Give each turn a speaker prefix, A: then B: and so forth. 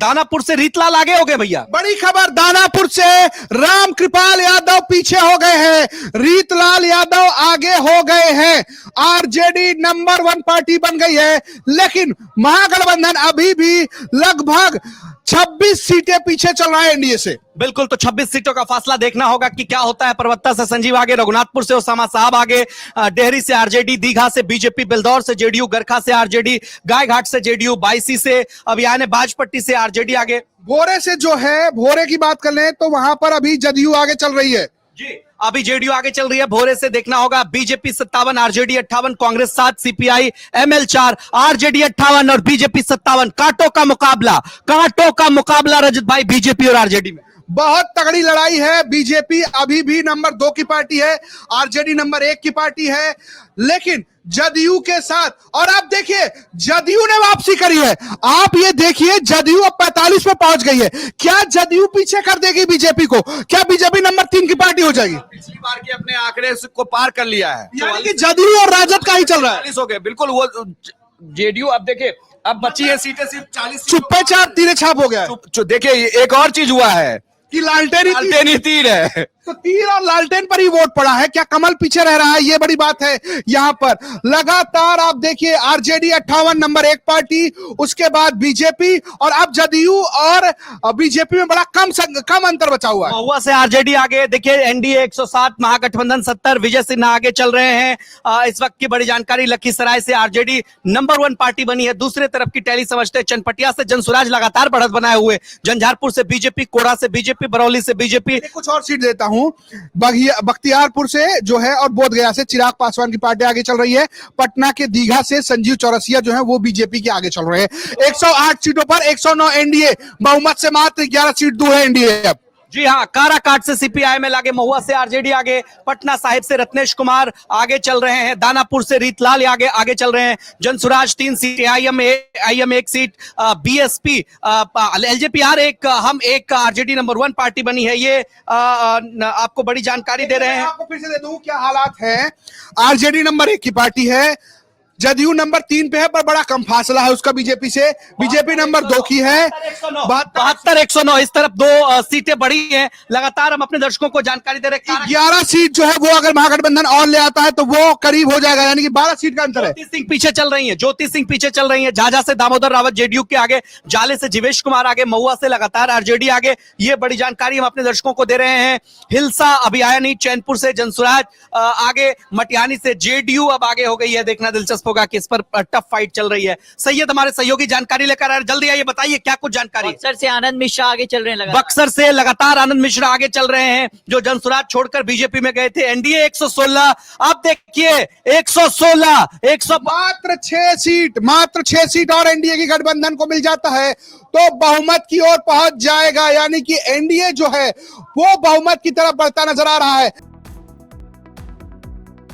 A: दानापुर से रीतलाल आगे हो गए भैया।
B: बड़ी खबर, दानापुर से राम कृपाल यादव पीछे हो गए हैं, रीतलाल यादव आगे हो गए हैं। आरजेडी नंबर 1 पार्टी बन गई है, लेकिन महागठबंधन अभी भी लगभग 26 सीटें पीछे चल रहा है एनडीए से।
A: बिल्कुल, तो 26 सीटों का फासला देखना होगा कि क्या होता है। परवत्ता से संजीव आगे, रघुनाथपुर से उसामा साहब आगे, डेहरी से आरजेडी, दीघा से बीजेपी, बिलदौर से जेडीयू, गरखा से आरजेडी, गायघाट से जेडीयू, बाईसी से अभियान बाजपट्टी से आरजेडी आगे।
B: भोरे से जो है, भोरे की बात कर लें तो वहां पर अभी जदयू आगे चल रही है
A: जी, अभी जेडीयू आगे चल रही है। भोरे से देखना होगा, BJP 57, RJD 58, Congress 7, CPI ML 4, RJD 58 और बीजेपी 57। कांटों का मुकाबला रजत भाई बीजेपी और आरजेडी में।
B: बहुत तगड़ी लड़ाई है। बीजेपी अभी भी नंबर 2 की पार्टी है, आरजेडी नंबर 1 की पार्टी है, लेकिन जदयू के साथ, और आप देखिए जदयू ने वापसी करी है। आप ये देखिए, जदयू अब 45 पे पहुंच गई है। क्या जदयू पीछे कर देगी बीजेपी को? क्या बीजेपी नंबर 3 की पार्टी हो जाएगी?
C: पिछली बार के अपने आंकड़े को पार कर लिया है,
B: यानी कि जदयू और राजद का ही चल रहा है।
C: 40 हो गए। बिल्कुल, वो जेडीयू अब देखिए, अब बची है सीटें सिर्फ 40।
B: चुप्पे चाप तीरे छाप हो गया है।
C: देखिए एक और चीज हुआ है
B: कि लालटेन
C: ही तीर है,
B: तो तीर और लालटेन पर ही वोट पड़ा है। क्या कमल पीछे रह रहा है? ये बड़ी बात है। यहां पर लगातार आप देखिए, आरजेडी 58 नंबर 1 पार्टी, उसके बाद बीजेपी, और अब जदयू और बीजेपी में बड़ा कम अंतर बचा हुआ है।
A: महुआ से आरजेडी आगे, देखिए एनडीए 107, महागठबंधन 70, विजय सिन्हा आगे चल रहे हैं। इस वक्त की बड़ी जानकारी, लखीसराय से आरजेडी नंबर 1 पार्टी बनी है। दूसरे तरफ की टैली समझते हैं, चनपटिया से जनसुराज लगातार बढ़त बनाए हुए, झंझारपुर से बीजेपी, कोड़ा से बीजेपी, बरौली से बीजेपी।
B: कुछ और सीट देता हूं, बख्तियारपुर से जो है और बोधगया से चिराग पासवान की पार्टी आगे चल रही है। पटना के दीघा से संजीव चौरसिया जो है वो बीजेपी के आगे चल रहे हैं। 108 सीटों पर 109 एनडीए, बहुमत से मात्र 11 सीट दूर है एनडीए। अब
A: जी हाँ, काराकाट से सीपीआई में लागे, महुआ से आरजेडी आगे, पटना साहिब से रत्नेश कुमार आगे चल रहे हैं, दानापुर से रीतलाल आगे चल रहे हैं, Jan Suraaj 3 seat, AIM 1 seat, BSP, LJPR 1, HAM 1, RJD number 1 party बनी है। ये आपको बड़ी जानकारी दे रहे हैं।
B: आपको फिर से दे दूं क्या हालात हैं। आरजेडी नंबर 1 की पार्टी है, जदयू नंबर 3 पे है, पर बड़ा कम फासला है उसका बीजेपी से। बीजेपी नंबर 2 की है,
A: 72 109। इस तरफ 2 सीटें बढ़ी हैं। लगातार हम अपने दर्शकों को जानकारी दे रहे हैं।
B: 11 सीट जो है वो अगर महागठबंधन और ले आता है तो वो करीब हो जाएगा, यानी कि 12 सीट का अंतर है।
A: ज्योति सिंह पीछे चल रही है, झाझा से दामोदर रावत जेडीयू के आगे, जाले से जीवेश कुमार आगे, महुआ से लगातार आरजेडी आगे। ये बड़ी जानकारी हम अपने दर्शकों को दे रहे हैं। हिलसा, अभियानी, चैनपुर से जनसुराज आगे, मटिहानी से जेडीयू अब आगे हो गई है। देखना दिलचस्प होगा कि इस पर टफ फाइट चल रही है। सैयद हमारे सहयोगी जानकारी लेकर आ रहे हैं, जल्दी आइए, बताइए क्या कुछ जानकारी।
D: बक्सर से आनंद मिश्रा आगे चल रहे हैं,
A: बक्सर से लगातार आनंद मिश्रा आगे चल रहे हैं, जो जनसुराज छोड़कर बीजेपी में गए थे। एनडीए 116, अब देखिए 116,
B: मात्र 6 सीट और एनडीए की गठबंधन को मिल जाता है तो बहुमत की ओर पहुंच जाएगा, यानी कि एनडीए जो है वो बहुमत की तरफ बढ़ता नजर आ रहा है।